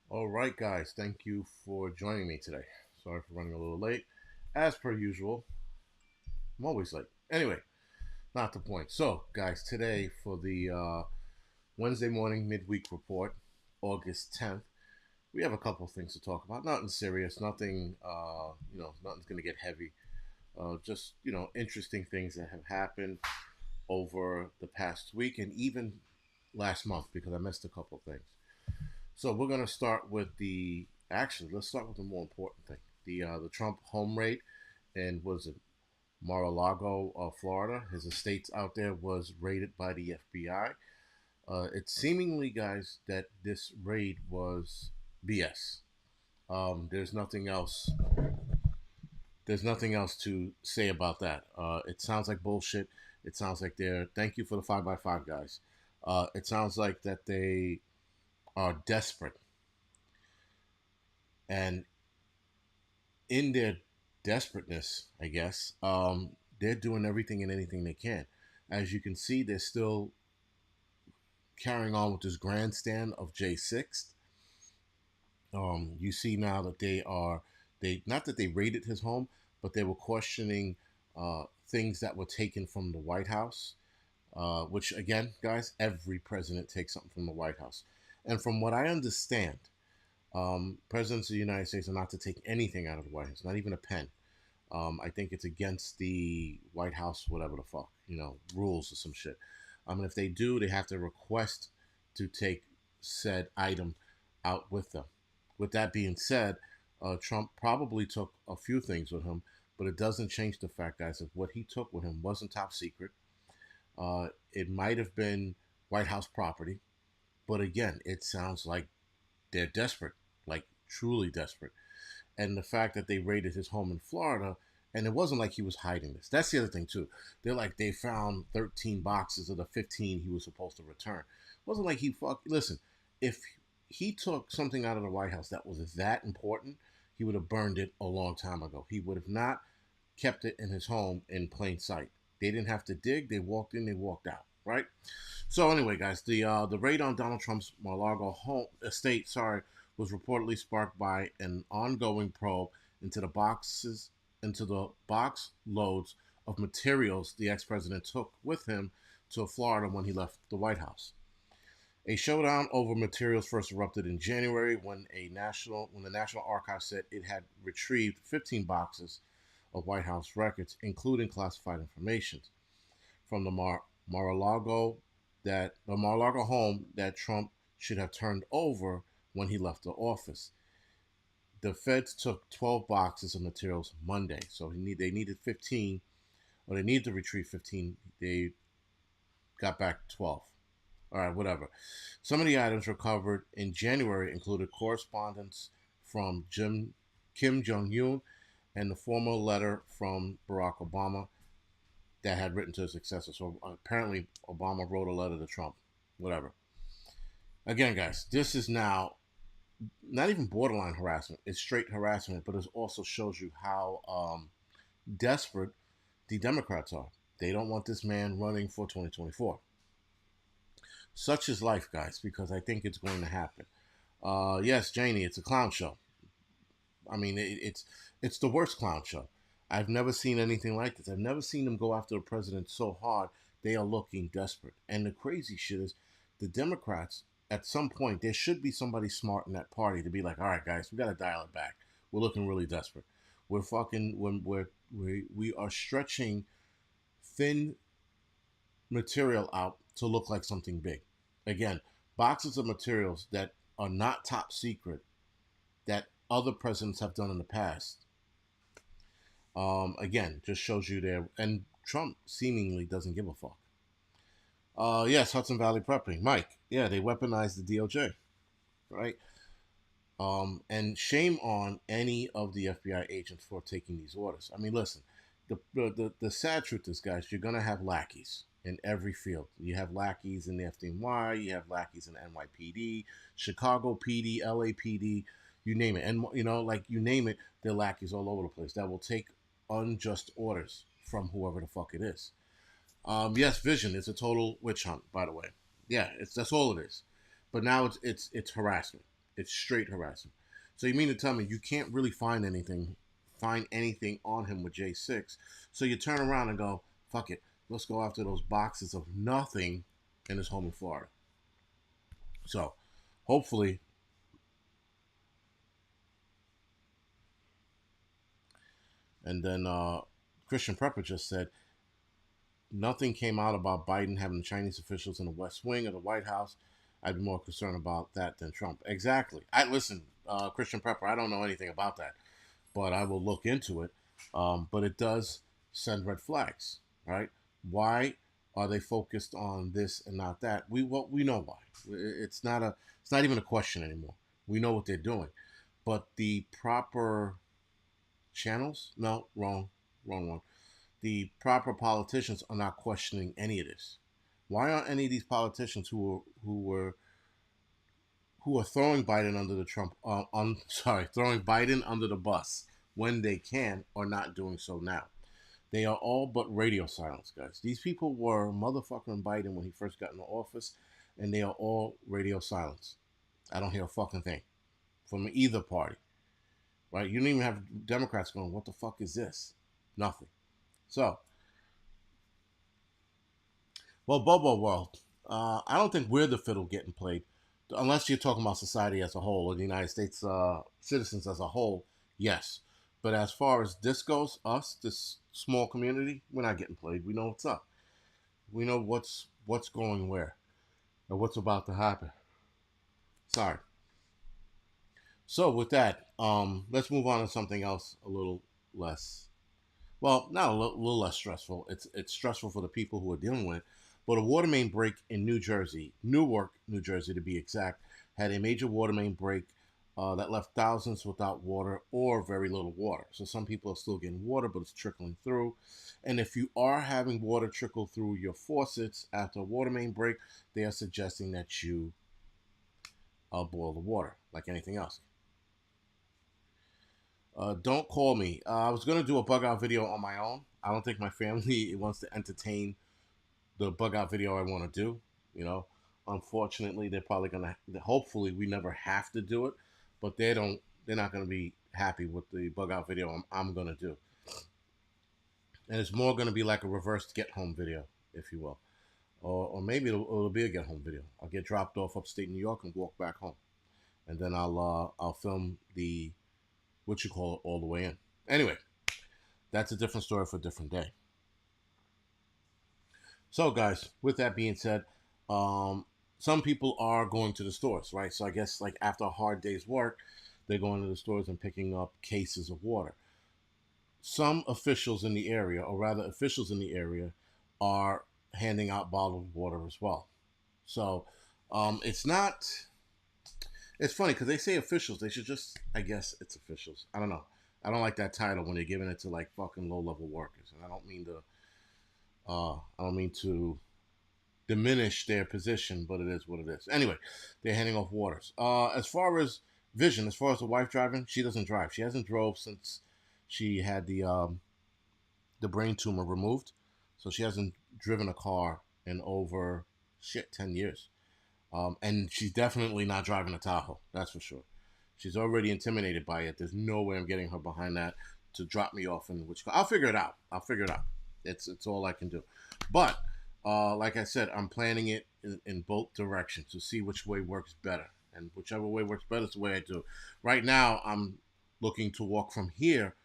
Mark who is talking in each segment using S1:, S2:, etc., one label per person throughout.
S1: All right, guys, thank you for joining me today. Sorry for running a little late. As per usual, I'm always late. Anyway, not the point. So, guys, today for the Wednesday morning midweek report, August 10th, we have a couple of things to talk about. Nothing serious, nothing, nothing's going to get heavy. Just, interesting things that have happened over the past week and even last month because I missed a couple of things. So we're going to start with let's start with the more important thing. The Trump home raid and was it Mar-a-Lago, Florida. His estates out there was raided by the FBI. It's seemingly, guys, that this raid was BS. There's nothing else. There's nothing else to say about that. It sounds like bullshit. It sounds like they're. Thank you for the 5x5 guys. It sounds like that they are desperate, and in their desperateness, I guess, they're doing everything and anything they can. As you can see, they're still carrying on with this grandstand of J6. You see now that they not that they raided his home, but they were questioning things that were taken from the White House. Which again, guys, every president takes something from the White House. And from what I understand, presidents of the United States are not to take anything out of the White House, not even a pen. I think it's against the White House, whatever the fuck, rules or some shit. And if they do, they have to request to take said item out with them. With that being said, Trump probably took a few things with him, but it doesn't change the fact, guys, that what he took with him wasn't top secret. It might have been White House property, but again, it sounds like they're desperate, like truly desperate. And the fact that they raided his home in Florida, and it wasn't like he was hiding this. That's the other thing too. They're like they found 13 boxes of the 15 he was supposed to return. It wasn't like listen. If he took something out of the White House that was that important, he would have burned it a long time ago. He would have not kept it in his home in plain sight. They didn't have to dig. They walked in. They walked out. Right. So anyway, guys, the raid on Donald Trump's Mar-a-Lago home estate, was reportedly sparked by an ongoing probe into the box loads of materials the ex-president took with him to Florida when he left the White House. A showdown over materials first erupted in January when the National Archives said it had retrieved 15 boxes of White House records, including classified information from the Mar-a-Lago Mar-a-Lago home that Trump should have turned over when he left the office. The feds took 12 boxes of materials Monday, so they needed 15, or they needed to retrieve 15. They got back 12. All right, whatever. Some of the items recovered in January included correspondence from Kim Jong Un and the former letter from Barack Obama that had written to his successor. So apparently, Obama wrote a letter to Trump. Whatever. Again, guys, this is now not even borderline harassment. It's straight harassment, but it also shows you how desperate the Democrats are. They don't want this man running for 2024. Such is life, guys, because I think it's going to happen. Yes, Janie, it's a clown show. I mean, it's the worst clown show. I've never seen anything like this. I've never seen them go after the president so hard. They are looking desperate. And the crazy shit is, the Democrats, at some point, there should be somebody smart in that party to be like, all right, guys, we got to dial it back. We're looking really desperate. We're fucking when we are stretching thin material out to look like something big. Again, boxes of materials that are not top secret that other presidents have done in the past. Again, just shows you there. And Trump seemingly doesn't give a fuck. Yes, Hudson Valley Prepping. Mike, yeah, they weaponized the DOJ, right? And shame on any of the FBI agents for taking these orders. I mean, listen, the sad truth is, guys, you're going to have lackeys in every field. You have lackeys in the FDNY, you have lackeys in the NYPD, Chicago PD, LAPD, you name it. And, like you name it, there are lackeys all over the place that will take unjust orders from whoever the fuck it is. Yes, Vision is a total witch hunt, by the way. Yeah, that's all it is. But now it's harassment. It's straight harassment. So you mean to tell me you can't really find anything on him with J6? So you turn around and go, fuck it, let's go after those boxes of nothing in his home in Florida. So hopefully, and then Christian Prepper just said nothing came out about Biden having Chinese officials in the West Wing of the White House. I'd be more concerned about that than Trump. Exactly. I listen, Christian Prepper. I don't know anything about that, but I will look into it. But it does send red flags, right? Why are they focused on this and not that? We know why. It's not even a question anymore. We know what they're doing, but the proper channels, no, wrong. The proper politicians are not questioning any of this. Why aren't any of these politicians who are throwing Biden under the Trump throwing Biden under the bus when they can are not doing so now? They are all but radio silence, guys. These people were motherfucking Biden when he first got into office, and they are all radio silence. I don't hear a fucking thing from either party, right? You don't even have Democrats going, "What the fuck is this?" Nothing. So, well, Bobo World, I don't think we're the fiddle getting played, unless you're talking about society as a whole or the United States citizens as a whole. Yes, but as far as this goes, us, this small community, we're not getting played. We know what's up. We know what's going where and what's about to happen. Sorry. So with that, let's move on to something else a little less. Well, not little less stressful. It's stressful for the people who are dealing with it. But a water main break in New Jersey, Newark, New Jersey to be exact, had a major water main break that left thousands without water or very little water. So some people are still getting water, but it's trickling through. And if you are having water trickle through your faucets after a water main break, they are suggesting that you boil the water like anything else. Don't call me. I was gonna do a bug out video on my own. I don't think my family wants to entertain the bug out video I want to do. You know, unfortunately, they're probably gonna. Hopefully, we never have to do it, but they don't. They're not gonna be happy with the bug out video I'm gonna do, and it's more gonna be like a reverse get home video, if you will, or maybe it'll be a get home video. I'll get dropped off upstate New York and walk back home, and then I'll film the what you call it all the way in. Anyway, that's a different story for a different day. So, guys, with that being said, some people are going to the stores, right? So, I guess like after a hard day's work, they're going to the stores and picking up cases of water. Some officials in the area, or rather, officials in the area, are handing out bottled water as well. So, it's not. It's funny because they say officials. They should just. I guess it's officials. I don't know. I don't like that title when they're giving it to like fucking low level workers, and I don't mean to. I don't mean to diminish their position, but it is what it is. Anyway, they're handing off waters. As far as vision, as far as the wife driving, she doesn't drive. She hasn't drove since she had the brain tumor removed, so she hasn't driven a car in over 10 years. And she's definitely not driving a Tahoe. That's for sure. She's already intimidated by it. There's no way I'm getting her behind that to drop me off in which car. I'll figure it out. It's all I can do. But like I said, I'm planning it in both directions to see which way works better. And whichever way works better is the way I do. Right now, I'm looking to walk from here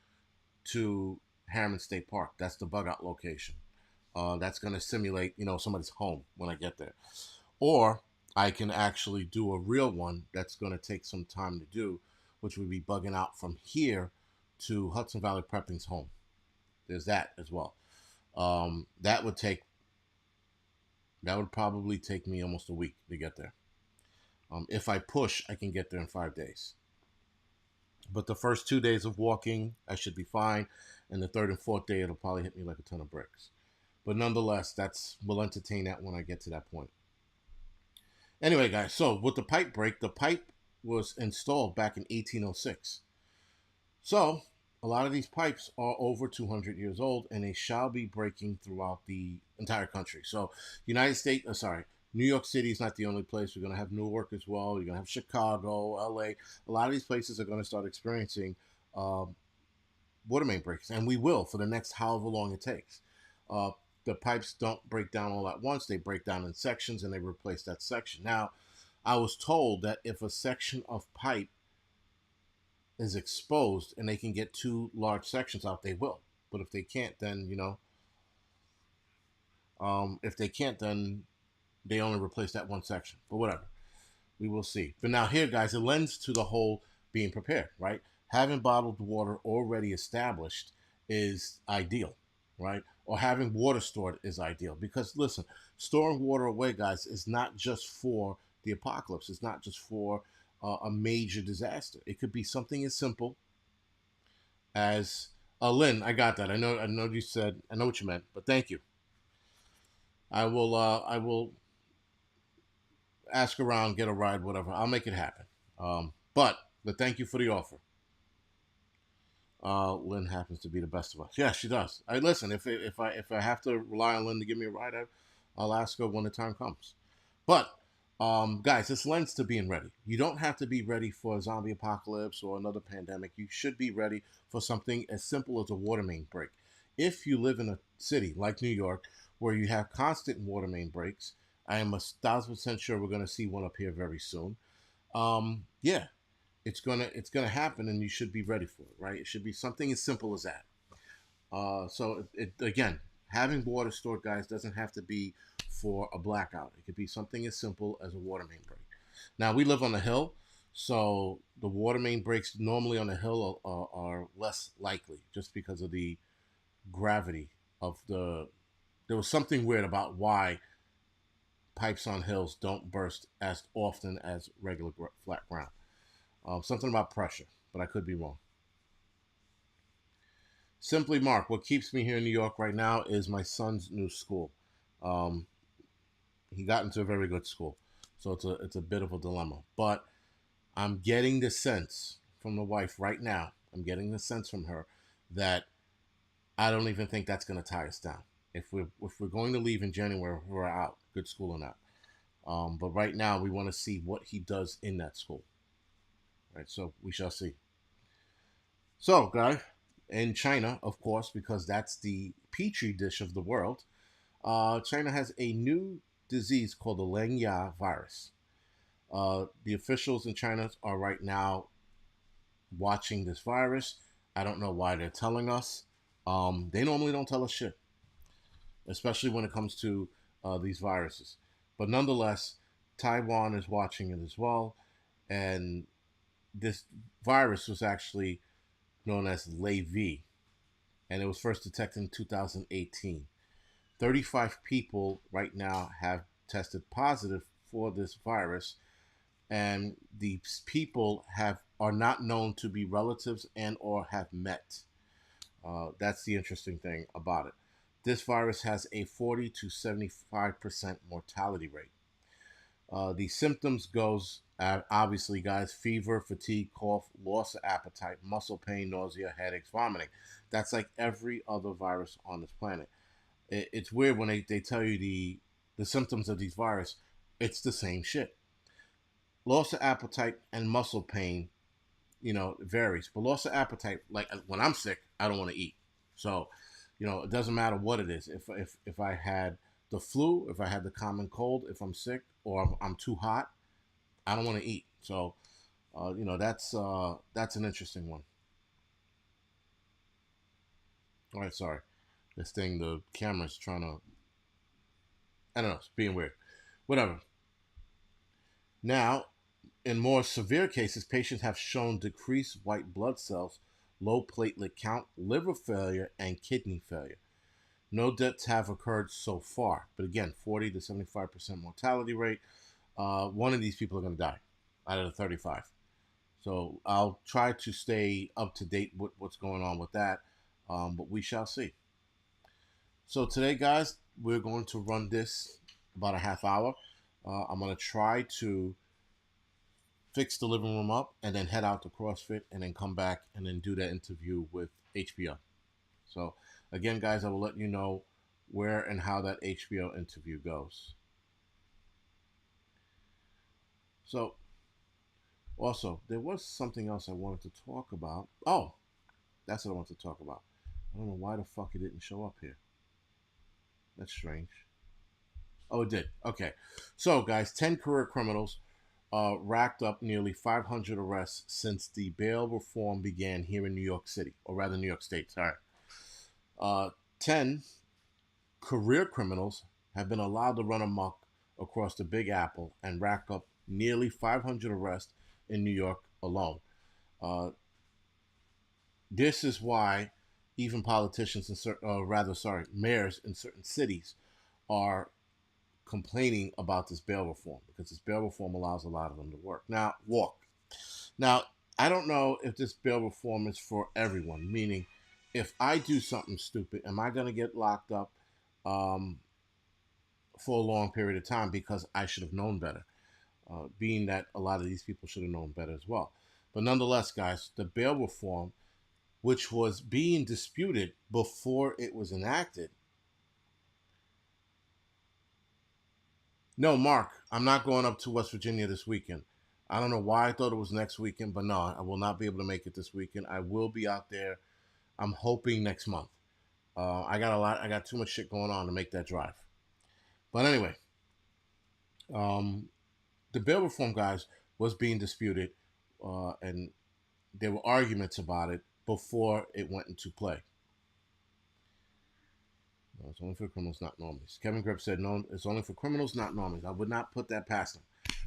S1: to Harriman State Park. That's the bug out location. That's going to simulate, somebody's home when I get there. Or I can actually do a real one that's going to take some time to do, which would be bugging out from here to Hudson Valley Prepping's home. There's that as well. That would probably take me almost a week to get there. If I push, I can get there in 5 days. But the first 2 days of walking, I should be fine. And the third and fourth day, it'll probably hit me like a ton of bricks. But nonetheless, we'll entertain that when I get to that point. Anyway, guys, so with the pipe break, the pipe was installed back in 1806. So a lot of these pipes are over 200 years old, and they shall be breaking throughout the entire country. So New York City is not the only place. We're going to have Newark as well. You're going to have Chicago, LA. A lot of these places are going to start experiencing um, water main breaks, and we will for the next however long it takes. Uh, the pipes don't break down all at once; they break down in sections, and they replace that section. Now, I was told that if a section of pipe is exposed and they can get two large sections out, they will. But if they can't, then if they can't, then they only replace that one section. But whatever. We will see. But now here, guys, it lends to the whole being prepared, right? Having bottled water already established is ideal, right? Or having water stored is ideal because listen, storing water away, guys, is not just for the apocalypse. It's not just for a major disaster. It could be something as simple as Lynn. I got that. I know. I know you said. I know what you meant. But thank you. I will. I will ask around, get a ride, whatever. I'll make it happen. But thank you for the offer. Lynn happens to be the best of us. Yeah, she does. I listen. If I have to rely on Lynn to give me a ride, I'll ask her when the time comes. But guys, this lends to being ready. You don't have to be ready for a zombie apocalypse or another pandemic. You should be ready for something as simple as a water main break. If you live in a city like New York where you have constant water main breaks, I am 1,000% sure we're going to see one up here very soon. Yeah, it's gonna happen, and you should be ready for it, right? It should be something as simple as that. So again, having water stored, guys, doesn't have to be for a blackout. It could be something as simple as a water main break. Now we live on a hill, so the water main breaks normally on a hill are less likely, just because of the gravity of the. There was something weird about why pipes on hills don't burst as often as regular flat ground. Something about pressure, but I could be wrong. Simply, Mark, what keeps me here in New York right now is my son's new school. Um, he got into a very good school, so it's a bit of a dilemma. But I'm getting the sense from the wife right now. I'm getting the sense from her that I don't even think that's going to tie us down. If we're going to leave in January, we're out, good school or not. But right now, we want to see what he does in that school. Right, so we shall see. So, guy, in China, of course, because that's the petri dish of the world, China has a new disease called the Lengya virus. The officials in China are right now watching this virus. I don't know why they're telling us. They normally don't tell us shit, especially when it comes to these viruses. But nonetheless, Taiwan is watching it as well. And this virus was actually known as LayV, and it was first detected in 2018. 35 people right now have tested positive for this virus, and these people are not known to be relatives and or have met. That's the interesting thing about it. This virus has a 40 to 75% mortality rate. The symptoms goes obviously, guys: fever, fatigue, cough, loss of appetite, muscle pain, nausea, headaches, vomiting. That's like every other virus on this planet. It's weird when they tell you the symptoms of these virus. It's the same shit. Loss of appetite and muscle pain, varies. But loss of appetite, like when I'm sick, I don't want to eat. So, it doesn't matter what it is. If I had the flu, if I had the common cold, if I'm sick or I'm too hot, I don't want to eat. So, that's an interesting one. All right, sorry. This thing, the camera's trying to. I don't know. It's being weird. Whatever. Now, in more severe cases, patients have shown decreased white blood cells, low platelet count, liver failure, and kidney failure. No deaths have occurred so far, but again, 40 to 75% mortality rate. One of these people are going to die out of the 35. So I'll try to stay up to date with what's going on with that, but we shall see. So today, guys, we're going to run this about a half hour. I'm going to try to fix the living room up and then head out to CrossFit and then come back and then do that interview with HBO. So again, guys, I will let you know where and how that HBO interview goes. So, also, there was something else I wanted to talk about. Oh, that's what I wanted to talk about. I don't know why the fuck it didn't show up here. That's strange. Oh, it did. Okay. So, guys, 10 career criminals racked up nearly 500 arrests since the bail reform began here in New York City, or rather New York State. Sorry. 10 career criminals have been allowed to run amok across the Big Apple and rack up nearly 500 arrests in New York alone. Uh, this is why even politicians and mayors in certain cities are complaining about this bail reform because this bail reform allows a lot of them to walk. Now, I don't know if this bail reform is for everyone, meaning if I do something stupid, am I going to get locked up um, for a long period of time because I should have known better? Being that a lot of these people should have known better as well. But nonetheless, guys, the bail reform, which was being disputed before it was enacted. No, Mark, I'm not going up to West Virginia this weekend. I don't know why I thought it was next weekend, but no, I will not be able to make it this weekend. I will be out there. I'm hoping next month. I got a lot. I got too much shit going on to make that drive. But anyway, um, the bail reform, guys, was being disputed, and there were arguments about it before it went into play. No, it's only for criminals, not normies. Kevin Grip said, "No, it's only for criminals, not normies." I would not put that past them,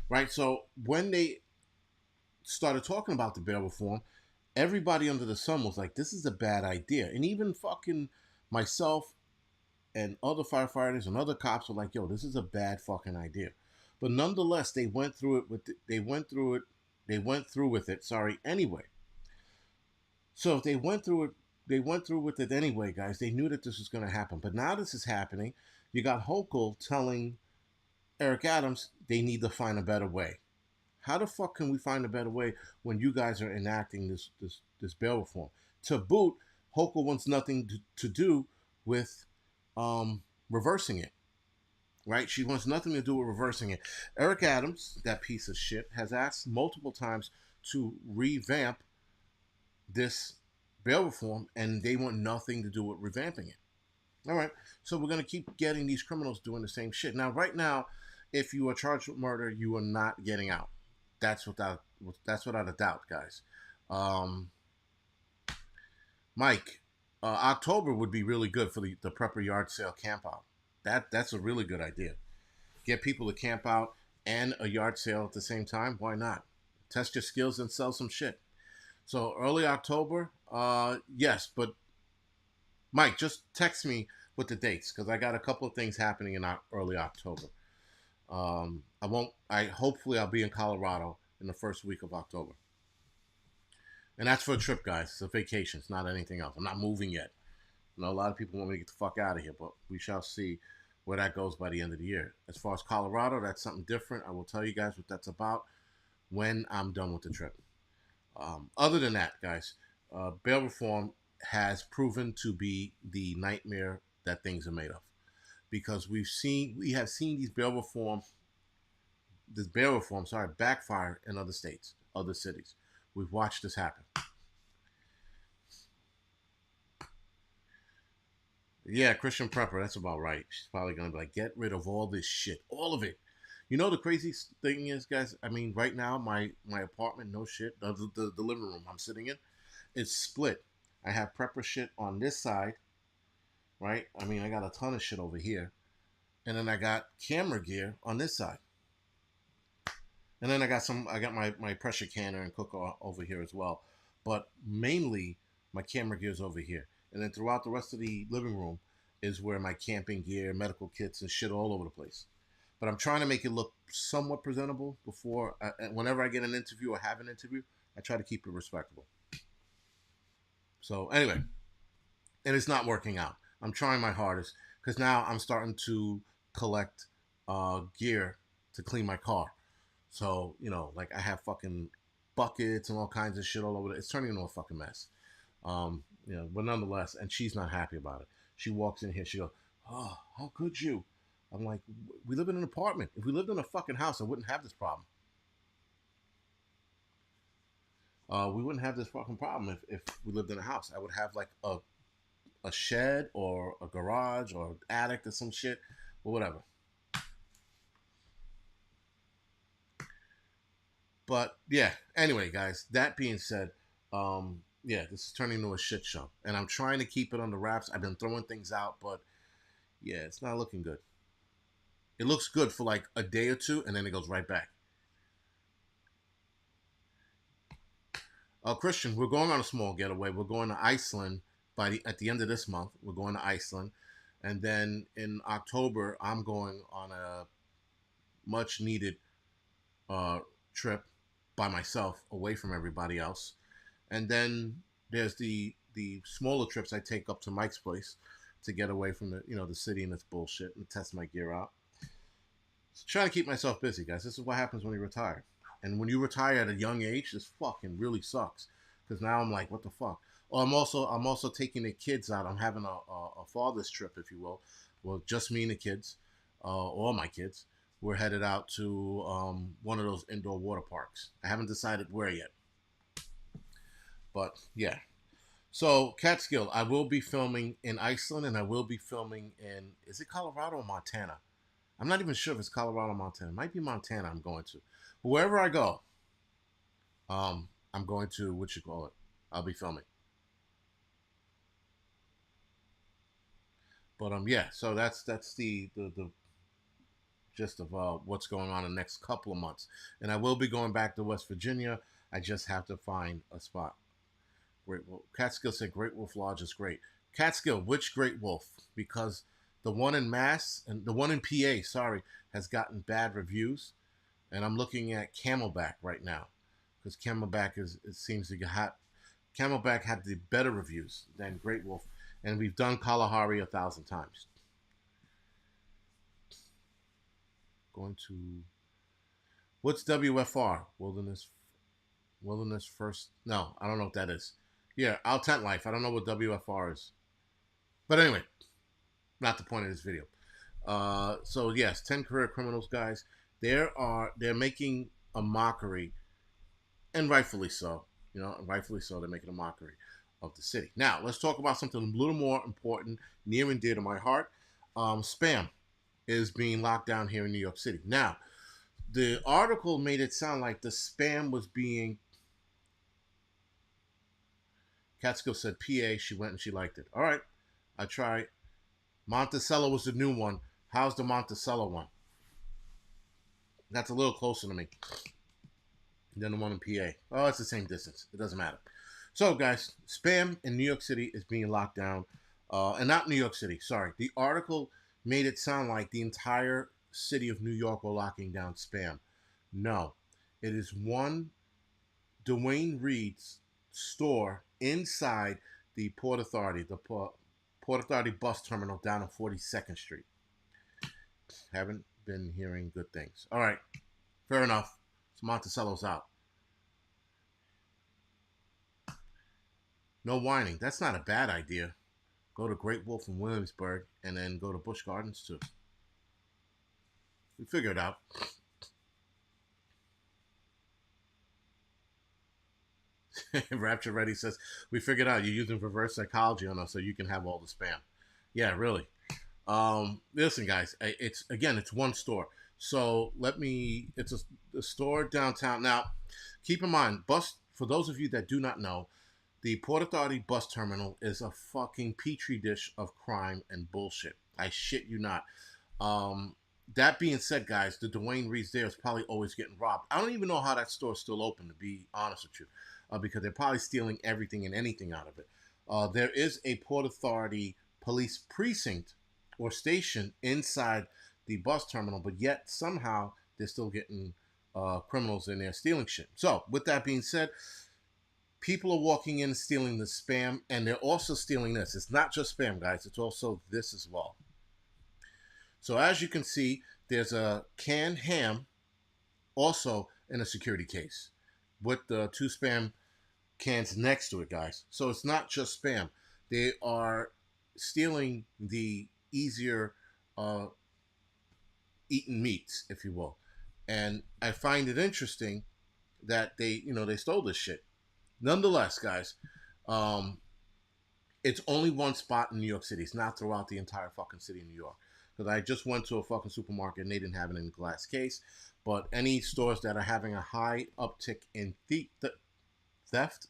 S1: right? So when they started talking about the bail reform, everybody under the sun was like, "This is a bad idea," and even fucking myself and other firefighters and other cops were like, "Yo, this is a bad fucking idea." But nonetheless, they went through it with they went through with it. Sorry, anyway. So if they went through with it anyway, guys. They knew that this was going to happen. But now this is happening. You got Hochul telling Eric Adams they need to find a better way. How the fuck can we find a better way when you guys are enacting this bail reform? To boot, Hochul wants nothing to do with reversing it. Right? She wants nothing to do with reversing it. Eric Adams, that piece of shit, has asked multiple times to revamp this bail reform, and they want nothing to do with revamping it. All right, so we're gonna keep getting these criminals doing the same shit. Now, right now, if you are charged with murder, you are not getting out. That's without a doubt, guys. Um, Mike, October would be really good for the prepper yard sale camp out. That's a really good idea. Get people to camp out and a yard sale at the same time. Why not? Test your skills and sell some shit. So early October, yes, but Mike, just text me with the dates because I got a couple of things happening in early October. I won't. I hopefully I'll be in Colorado in the first week of October, and that's for a trip, guys. It's a vacation. It's not anything else. I'm not moving yet. I know a lot of people want me to get the fuck out of here, but we shall see where that goes by the end of the year. As far as Colorado, that's something different. I will tell you guys what that's about when I'm done with the trip. Other than that, guys, bail reform has proven to be the nightmare that things are made of, because we have seen this bail reform, sorry, backfire in other states, other cities. We've watched this happen. Yeah, Christian Prepper, that's about right. She's probably gonna be like, get rid of all this shit, all of it. You know the crazy thing is, guys. I mean, right now my apartment, no shit, the living room I'm sitting in, it's split. I have prepper shit on this side, right? I mean, I got a ton of shit over here, and then I got camera gear on this side, and then I got my pressure canner and cooker over here as well, but mainly my camera gear is over here, and then throughout the rest of the living room is where my camping gear, medical kits, and shit all over the place. But I'm trying to make it look somewhat presentable whenever I get an interview or have an interview, I try to keep it respectable. So anyway, and it's not working out. I'm trying my hardest because now I'm starting to collect gear to clean my car. So like I have fucking buckets and all kinds of shit all over. It's turning into a fucking mess. But nonetheless, and she's not happy about it. She walks in here. She goes, "Oh, how could you?" I'm like, "We live in an apartment. If we lived in a fucking house, I wouldn't have this problem." we wouldn't have this fucking problem if we lived in a house. I would have like a shed or a garage or an attic or some shit or whatever. But yeah, anyway, guys, that being said, yeah, this is turning into a shit show. And I'm trying to keep it on the wraps. I've been throwing things out, but yeah, it's not looking good. It looks good for like a day or two, and then it goes right back. Christian, we're going on a small getaway. We're going to Iceland at the end of this month. We're going to Iceland, and then in October, I'm going on a much needed uh, trip by myself, away from everybody else. And then there's the smaller trips I take up to Mike's place to get away from the city and its bullshit and test my gear out. So trying to keep myself busy, guys. This is what happens when you retire. And when you retire at a young age, this fucking really sucks. Because now I'm like, what the fuck? Oh, I'm also taking the kids out. I'm having a father's trip, if you will. Well, just me and the kids, all my kids. We're headed out to one of those indoor water parks. I haven't decided where yet, but yeah. So Catskill, I will be filming in Iceland, and I will be filming in, is it Colorado or Montana? I'm not even sure if it's Colorado or Montana. It might be Montana. I'm going to. But wherever I go, I'm going to what you call it. I'll be filming. But yeah. So that's the gist of what's going on in the next couple of months. And I will be going back to West Virginia. I just have to find a spot. Great Wolf. Catskill said Great Wolf Lodge is great. Catskill, which Great Wolf? Because the one in Mass and the one in PA, sorry, has gotten bad reviews. And I'm looking at Camelback right now because Camelback it seems to get hot. Camelback had the better reviews than Great Wolf, and we've done Kalahari 1,000 times. Going to what's WFR? Wilderness First. No, I don't know what that is. Yeah, Our Tent Life. I don't know what WFR is. But anyway, not the point of this video. So yes, 10 career criminals, guys. They're making a mockery, and rightfully so. Rightfully so. They're making a mockery of the city. Now let's talk about something a little more important, near and dear to my heart. Spam is being locked down here in New York City. Now, the article made it sound like the spam was being. Catskill said PA. She went and she liked it. All right, I tried. Monticello was the new one. How's the Monticello one? That's a little closer to me than the one in PA. Oh, it's the same distance. It doesn't matter. So, guys, spam in New York City is being locked down. And not New York City, sorry. The article made it sound like the entire city of New York were locking down spam. No. It is one Dwayne Reed's store inside the Port Authority, the Port Authority bus terminal down on 42nd Street. Haven't been hearing good things. All right, fair enough. So Monticello's out. No whining. That's not a bad idea. Go to Great Wolf in Williamsburg and then go to Busch Gardens too. We figure it out. Rapture Ready says, we figured out you're using reverse psychology on us so you can have all the spam. Yeah, really. Listen, guys, it's one store. So it's a store downtown. Now, keep in mind, for those of you that do not know, the Port Authority bus terminal is a fucking petri dish of crime and bullshit. I shit you not. That being said, guys, the Dwayne Reed's there is probably always getting robbed. I don't even know how that store's still open, to be honest with you, because they're probably stealing everything and anything out of it. There is a Port Authority police precinct or station inside the bus terminal, but yet somehow they're still getting criminals in there stealing shit. So, with that being said, people are walking in and stealing the spam, and they're also stealing this. It's not just spam, guys. It's also this as well. So as you can see, there's a canned ham also in a security case with the two spam cans next to it, guys. So it's not just spam. They are stealing the easier eaten meats, if you will. And I find it interesting that they stole this shit. Nonetheless, guys, um, it's only one spot in New York City. It's not throughout the entire fucking city of New York. Because I just went to a fucking supermarket and they didn't have it in glass case. But any stores that are having a high uptick in theft,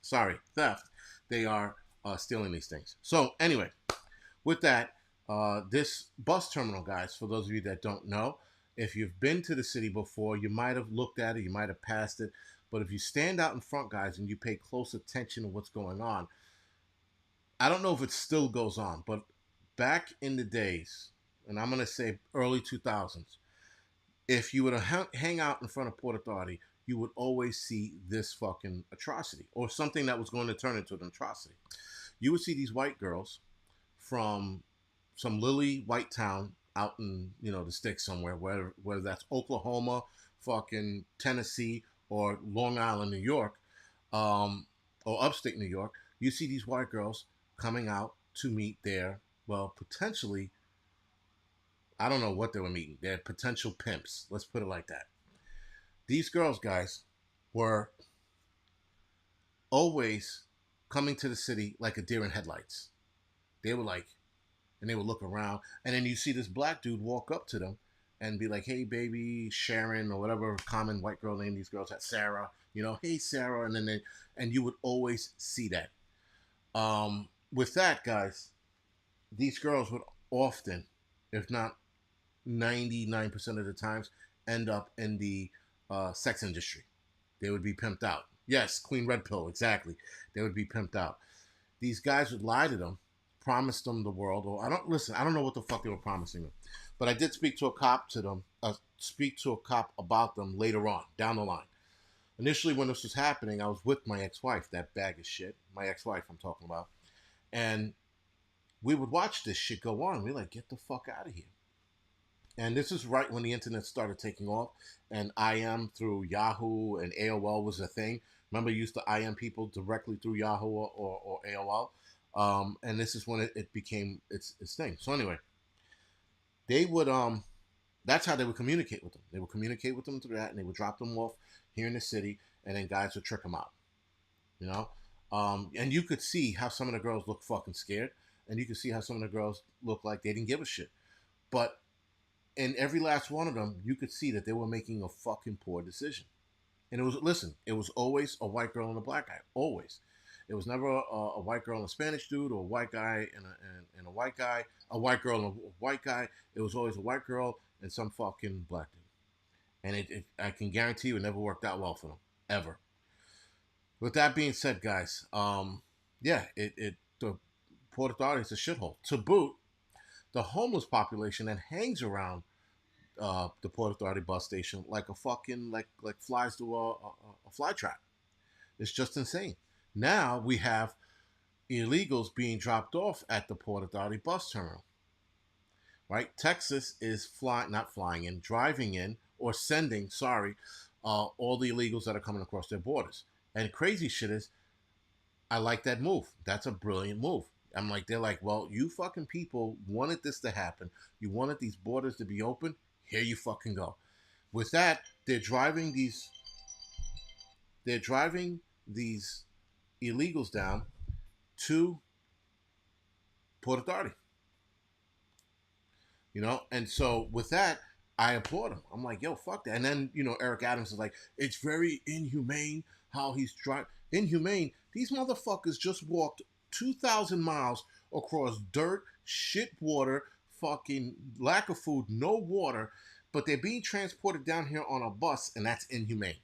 S1: they are stealing these things. So anyway, with that, this bus terminal, guys, for those of you that don't know, if you've been to the city before, you might have looked at it, you might have passed it. But if you stand out in front, guys, and you pay close attention to what's going on, I don't know if it still goes on, but back in the days, and I'm gonna say early 2000s, if you were to hang out in front of Port Authority, you would always see this fucking atrocity or something that was going to turn into an atrocity. You would see these white girls from some lily white town out in the sticks somewhere, whether that's Oklahoma, fucking Tennessee, or Long Island, New York, or upstate New York. You see these white girls coming out to meet their, well, potentially, I don't know what they were meeting, their potential pimps. Let's put it like that. These girls, guys, were always coming to the city like a deer in headlights. They were like, and they would look around, and then you see this black dude walk up to them and be like, "Hey, baby, Sharon," or whatever common white girl name these girls had, Sarah. "Hey, Sarah," and then and you would always see that. With that, guys, these girls would often, if not 99% of the times, end up in the sex industry. They would be pimped out. Yes, Queen Red Pill, exactly. They would be pimped out. These guys would lie to them, promise them the world, or I don't know what the fuck they were promising them, but I did speak to a cop about them later on down the line. Initially, when this was happening, I was with my ex-wife, that bag of shit, my ex-wife I'm talking about, and we would watch this shit go on. We're like, get the fuck out of here. And this is right when the internet started taking off, and IM through Yahoo and AOL was a thing. Remember, you used to IM people directly through Yahoo or AOL, and this is when it became its thing. So anyway, they would that's how they would communicate with them. They would communicate with them through that, and they would drop them off here in the city, and then guys would trick them out. You know, and you could see how some of the girls look fucking scared, and you could see how some of the girls look like they didn't give a shit. But in every last one of them, you could see that they were making a fucking poor decision. And it was always a white girl and a black guy. Always. It was never a white girl and a Spanish dude, or a white guy and a white guy, a white girl and a white guy. It was always a white girl and some fucking black dude. And I can guarantee you it never worked out well for them. Ever. With that being said, guys, yeah, the Port Authority is a shithole. To boot, the homeless population that hangs around the Port Authority bus station like a fucking like flies to a fly trap. It's just insane. Now we have illegals being dropped off at the Port Authority bus terminal. Right? Texas is not flying in, driving in, or sending, sorry, all the illegals that are coming across their borders. And crazy shit is, I like that move. That's a brilliant move. I'm like, they're like, well, you fucking people wanted this to happen. You wanted these borders to be open. Here you fucking go. With that, they're driving these illegals down to Port Authority. And so with that, I applaud him. I'm like, yo, fuck that. And then Eric Adams is like, it's very inhumane how he's driving. Inhumane. These motherfuckers just walked 2,000 miles across dirt, shit water, fucking lack of food, no water, but they're being transported down here on a bus, and that's inhumane.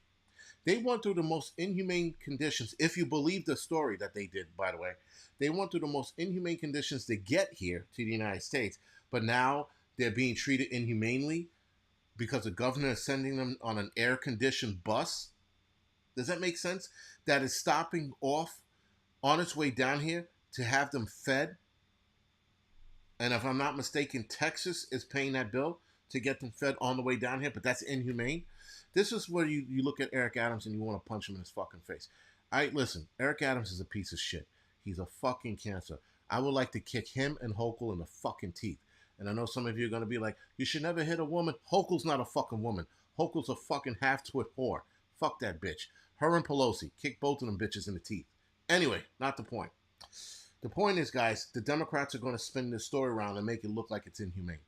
S1: They went through the most inhumane conditions, if you believe the story that they did, by the way. They went through the most inhumane conditions to get here to the United States, but now they're being treated inhumanely because the governor is sending them on an air-conditioned bus. Does that make sense? That is stopping off on its way down here to have them fed. And if I'm not mistaken, Texas is paying that bill to get them fed on the way down here, but that's inhumane. This is where you look at Eric Adams and you want to punch him in his fucking face. Listen, Eric Adams is a piece of shit. He's a fucking cancer. I would like to kick him and Hochul in the fucking teeth. And I know some of you are going to be like, you should never hit a woman. Hochul's not a fucking woman. Hochul's a fucking half-twit whore. Fuck that bitch. Her and Pelosi. Kick both of them bitches in the teeth. Anyway, not the point. The point is, guys, the Democrats are going to spin this story around and make it look like it's inhumane.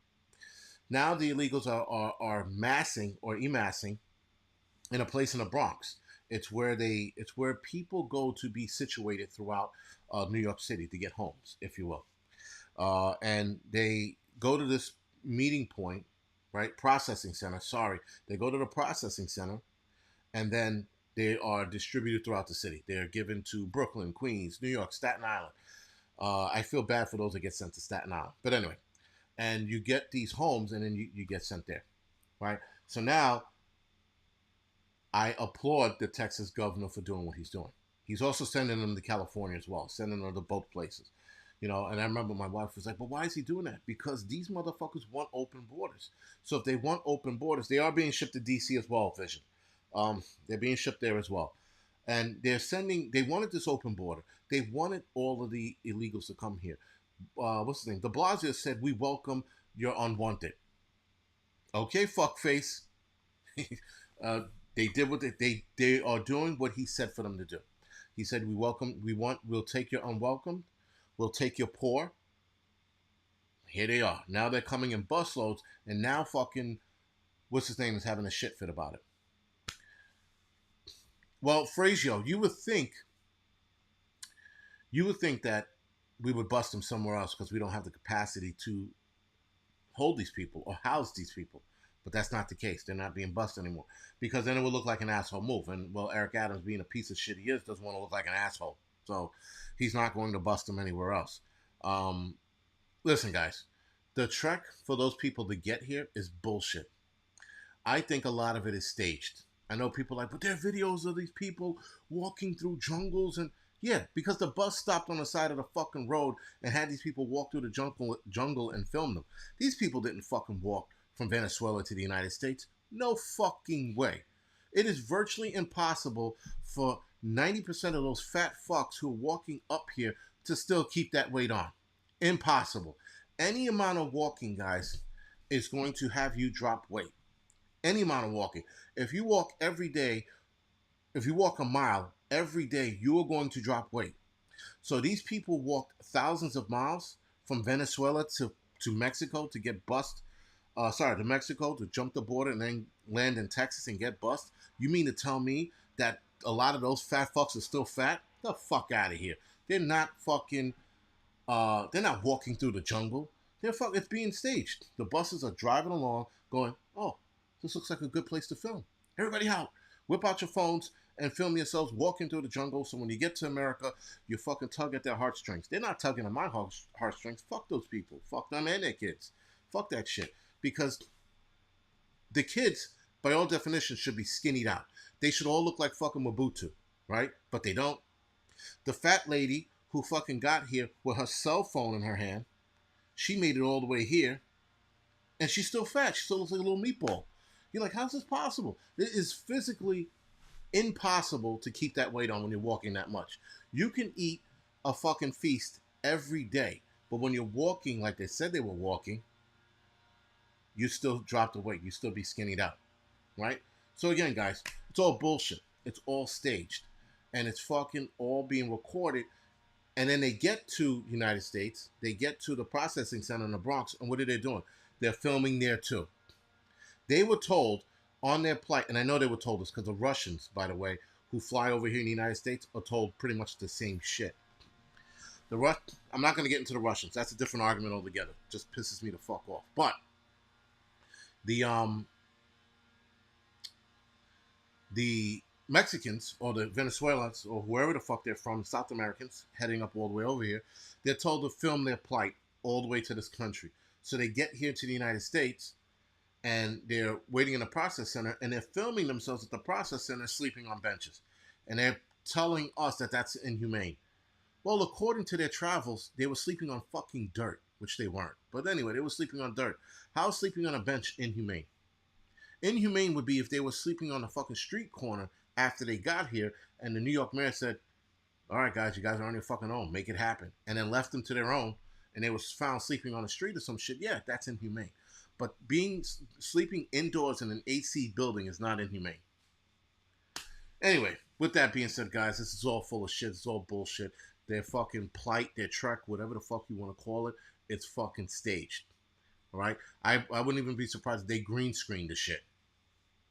S1: Now the illegals are massing or emassing in a place in the Bronx. It's where people go to be situated throughout New York City to get homes, if you will. And they go to this meeting point, right? Processing center. Sorry, they go to the processing center, and then they are distributed throughout the city. They are given to Brooklyn, Queens, New York, Staten Island. I feel bad for those that get sent to Staten Island, but anyway, and you get these homes, and then you get sent there, right? So now I applaud the Texas governor for doing what he's doing. He's also sending them to California as well, sending them to both places. You know, and I remember my wife was like, but why is he doing that? Because these motherfuckers want open borders. So if they want open borders, they are being shipped to DC as well, Vision. They're being shipped there as well. And they wanted this open border. They wanted all of the illegals to come here. What's the name? De Blasio said, we welcome your unwanted. Okay, fuckface. uh, they did what they are doing what he said for them to do. He said, we'll take your unwelcome, we'll take your poor. Here they are. Now they're coming in busloads, and now fucking what's his name is having a shit fit about it. Well, Frazio, you would think that we would bust them somewhere else because we don't have the capacity to hold these people or house these people. But that's not the case. They're not being busted anymore. Because then it would look like an asshole move. And, well, Eric Adams, being a piece of shit he is, doesn't want to look like an asshole. So he's not going to bust them anywhere else. Listen, guys. The trek for those people to get here is bullshit. I think a lot of it is staged. I know people are like, but there are videos of these people walking through jungles. And, yeah, because the bus stopped on the side of the fucking road and had these people walk through the jungle and film them. These people didn't fucking walk from Venezuela to the United States? No fucking way. It is virtually impossible for 90% of those fat fucks who are walking up here to still keep that weight on. Impossible. Any amount of walking, guys, is going to have you drop weight. Any amount of walking. If you walk every day, if you walk a mile every day, you are going to drop weight. So these people walked thousands of miles from Venezuela to Mexico to get bussed. To Mexico to jump the border and then land in Texas and get bust? You mean to tell me that a lot of those fat fucks are still fat? The fuck out of here. They're not fucking, they're not walking through the jungle. It's being staged. The buses are driving along going, oh, this looks like a good place to film. Everybody out. Whip out your phones and film yourselves walking through the jungle so when you get to America, you fucking tug at their heartstrings. They're not tugging at my heartstrings. Fuck those people. Fuck them and their kids. Fuck that shit. Because the kids, by all definitions, should be skinnied out. They should all look like fucking Mobutu, right? But they don't. The fat lady who fucking got here with her cell phone in her hand, she made it all the way here, and she's still fat. She still looks like a little meatball. You're like, how's this possible? It is physically impossible to keep that weight on when you're walking that much. You can eat a fucking feast every day, but when you're walking like they said they were walking, you still drop the weight. You still be skinnied out, right? So again, guys, it's all bullshit. It's all staged. And it's fucking all being recorded. And then they get to the United States. They get to the processing center in the Bronx. And what are they doing? They're filming there too. They were told on their plight, and I know they were told this because the Russians, by the way, who fly over here in the United States are told pretty much the same shit. I'm not going to get into the Russians. That's a different argument altogether. It just pisses me the fuck off. But the Mexicans or the Venezuelans or whoever the fuck they're from, South Americans heading up all the way over here, they're told to film their plight all the way to this country. So they get here to the United States and they're waiting in the process center and they're filming themselves at the process center sleeping on benches. And they're telling us that that's inhumane. Well, according to their travels, they were sleeping on fucking dirt, which they weren't. But anyway, they were sleeping on dirt. How is sleeping on a bench inhumane? Inhumane would be if they were sleeping on a fucking street corner after they got here and the New York mayor said, all right, guys, you guys are on your fucking own. Make it happen. And then left them to their own and they was found sleeping on the street or some shit. Yeah, that's inhumane. But sleeping indoors in an AC building is not inhumane. Anyway, With that being said, guys, this is all full of shit. It's all bullshit. Their fucking plight, their trek, whatever the fuck you want to call it, it's fucking staged. All right, I wouldn't even be surprised if they green screened the shit.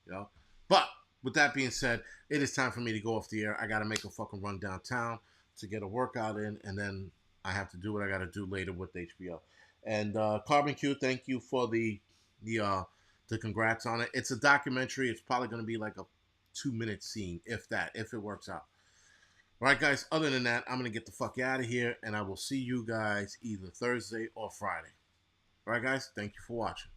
S1: You know, but with that being said, it is time for me to go off the air. I gotta make a fucking run downtown to get a workout in, and then I have to do what I gotta do later with HBO. And Carbon Q, thank you for the the congrats on it. It's a documentary. It's probably gonna be like a 2 minute scene, if that, if it works out. All right, guys. Other than that, I'm gonna get the fuck out of here, and I will see you guys either Thursday or Friday. All right, guys. Thank you for watching.